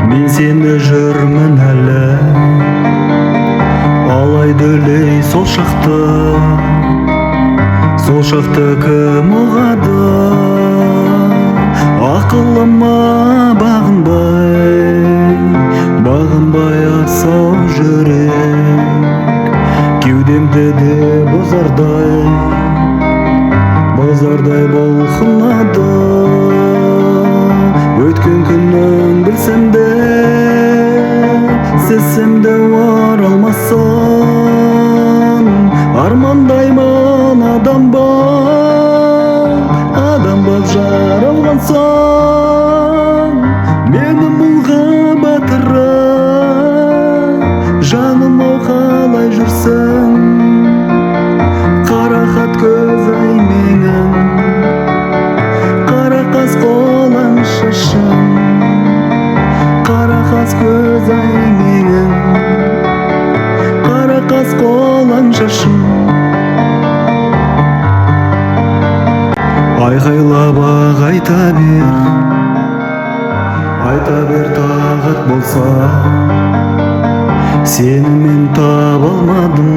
Мен сені жүрмін әлі, алайды өлей сол шақты кім ұғады? Ақылыма бағынбай асау жүрек, кеудемді де бозардай болқынады. Өткен күнің білсем де, сезсем де оралмасын. Армандаймын адам боп жаралған соң. Мені мұңға батырып, жаным-ау қалай жүрсің? Қара хат көз ай менің, қара қас қолаң шашым. Қара қас көз ай менің, қара қас қолаң шашым. Айқайлап ақ айта бер тағат болса, сені мен таба алмадым.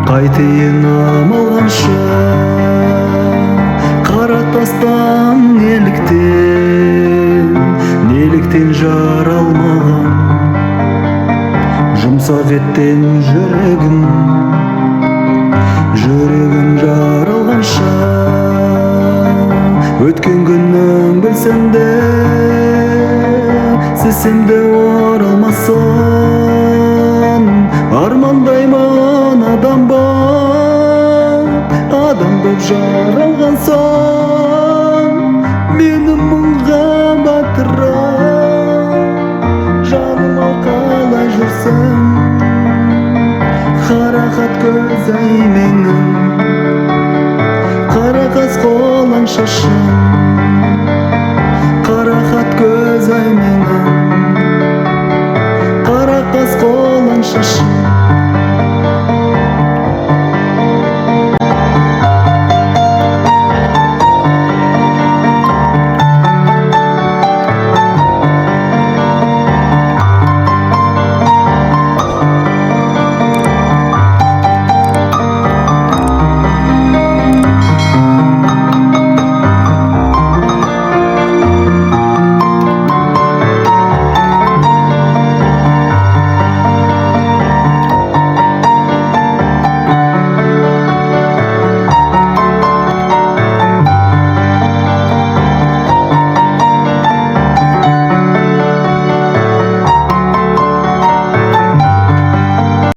Қайтейін амалғанша, қара тастан неліктен жаралмаған? Жұмсақ еттен жүрегім жаралғанша. Өткен күнің білсем де, сезсем де оралмасын. Армандаймын адам боп жаралған соң. Мені мұңға батырып, жаным-ау қалай жүрсің? Қара хат көз ай менің, қара қас қолаң шашым. Қара хат көз ай менің, қара қас қолаң шашым.